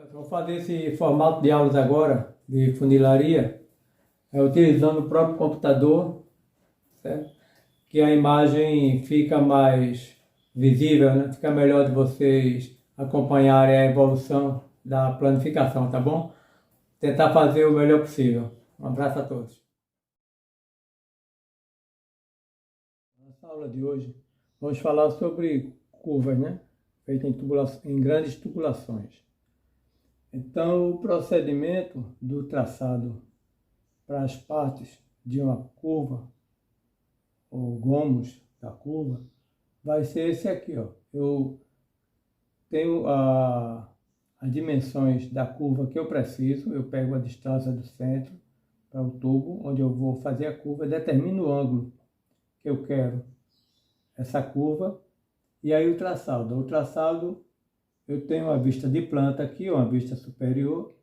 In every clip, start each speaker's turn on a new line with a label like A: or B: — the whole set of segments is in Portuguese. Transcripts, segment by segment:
A: Vou fazer esse formato de aulas agora, de funilaria, utilizando o próprio computador, certo? Que a imagem fica mais visível, né? Fica melhor de vocês acompanharem a evolução da planificação, tá bom? Tentar fazer o melhor possível. Um abraço a todos. Nessa aula de hoje, vamos falar sobre curvas, né? Feitas em grandes tubulações. Então, o procedimento do traçado para as partes de uma curva, ou gomos da curva, vai ser esse aqui, ó. Eu tenho as dimensões da curva que eu preciso, eu pego a distância do centro para o tubo, onde eu vou fazer a curva, determino o ângulo que eu quero essa curva, e aí o traçado. O traçado, eu tenho uma vista de planta aqui, uma vista superior,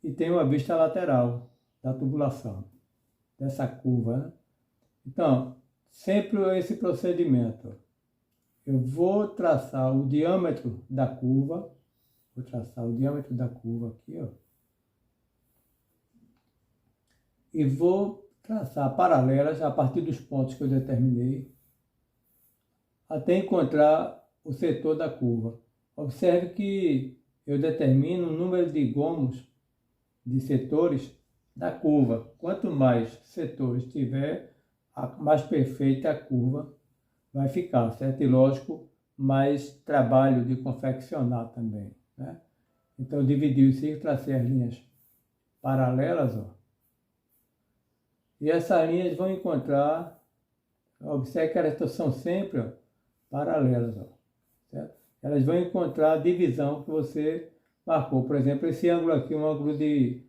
A: e tenho uma vista lateral da tubulação, dessa curva, né? Então, sempre esse procedimento. Eu vou traçar o diâmetro da curva, aqui, ó, e vou traçar paralelas a partir dos pontos que eu determinei, até encontrar o setor da curva. Observe que eu determino o número de gomos, de setores da curva. Quanto mais setores tiver, mais perfeita a curva vai ficar, certo? E lógico, mais trabalho de confeccionar também, né? Então eu dividi o círculo, tracei as linhas paralelas, ó, e essas linhas vão encontrar, observe que elas são sempre, ó, paralelas, ó, certo? Elas vão encontrar a divisão que você marcou. Por exemplo, esse ângulo aqui, um ângulo de,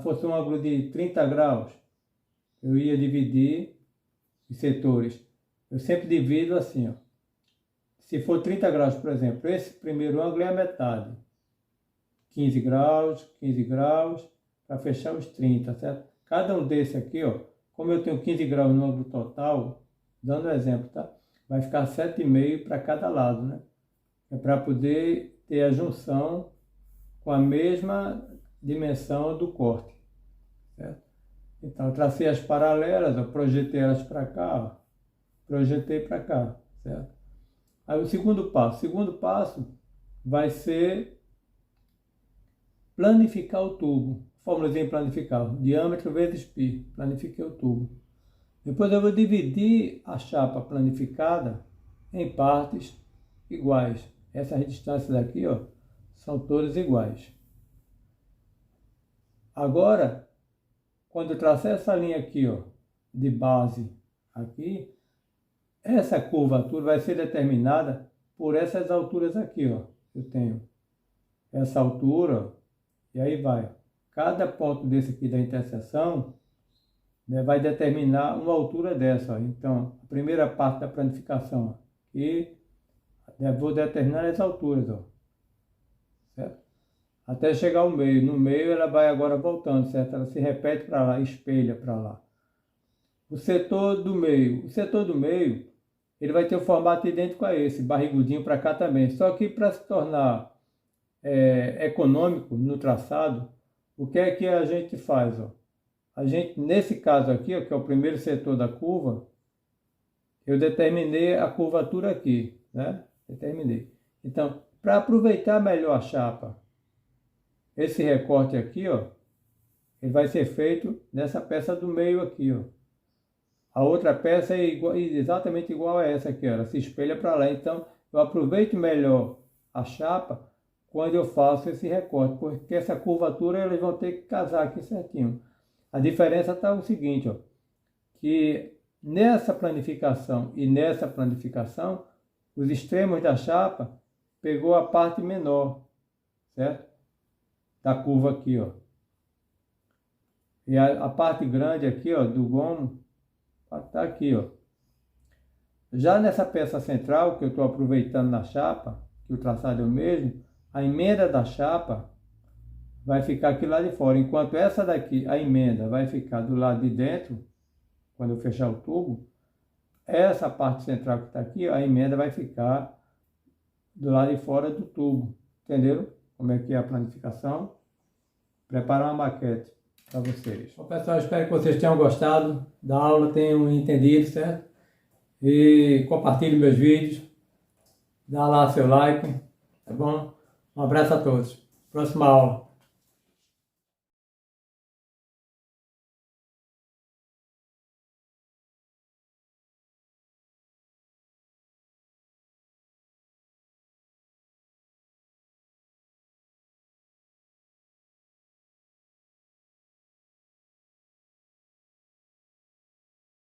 A: fosse um ângulo de 30 graus, eu ia dividir em setores. Eu sempre divido assim, ó. Se for 30 graus, por exemplo, esse primeiro ângulo é a metade. 15 graus, para fechar os 30, certo? Cada um desse aqui, ó, como eu tenho 15 graus no ângulo total, dando exemplo, tá? Vai ficar 7,5 para cada lado, né? É para poder ter a junção com a mesma dimensão do corte, certo? Então, eu tracei as paralelas, eu projetei elas para cá, ó, projetei para cá, certo? Aí o segundo passo vai ser planificar o tubo. Fórmulazinha planificar, diâmetro vezes π, planifiquei o tubo. Depois eu vou dividir a chapa planificada em partes iguais. Essas distâncias aqui, ó, são todas iguais. Agora, quando eu traçar essa linha aqui, ó, de base aqui, essa curvatura vai ser determinada por essas alturas aqui, ó. Eu tenho essa altura, ó, e aí vai. Cada ponto desse aqui da interseção, né, vai determinar uma altura dessa, ó. Então, a primeira parte da planificação, ó, e vou determinar as alturas, ó, certo? Até chegar ao meio. No meio ela vai agora voltando, certo? Ela se repete para lá, espelha para lá. O setor do meio, ele vai ter um formato idêntico a esse, barrigudinho para cá também. Só que para se tornar econômico no traçado, o que é que a gente faz, ó? A gente, nesse caso aqui, ó, que é o primeiro setor da curva, eu determinei a curvatura aqui, né? Determinei. Então, para aproveitar melhor a chapa, esse recorte aqui, ó, ele vai ser feito nessa peça do meio aqui, ó. A outra peça é exatamente igual a essa aqui, ó. Ela se espelha para lá. Então, eu aproveito melhor a chapa quando eu faço esse recorte, porque essa curvatura eles vão ter que casar aqui certinho. A diferença está o seguinte, ó, que nessa planificação e nessa planificação, os extremos da chapa pegou a parte menor, certo? Da curva aqui, ó. E a parte grande aqui, ó, do gomo, está aqui, ó. Já nessa peça central, que eu estou aproveitando na chapa, que o traçado é o mesmo, a emenda da chapa vai ficar aqui lá de fora, enquanto essa daqui, a emenda, vai ficar do lado de dentro, quando eu fechar o tubo. Essa parte central que está aqui, a emenda vai ficar do lado de fora do tubo, entenderam? como é que é a planificação, preparar uma maquete para vocês. Bom, pessoal, espero que vocês tenham gostado da aula, tenham entendido, certo? E compartilhe meus vídeos, dá lá seu like, tá bom? Um abraço a todos. Próxima aula.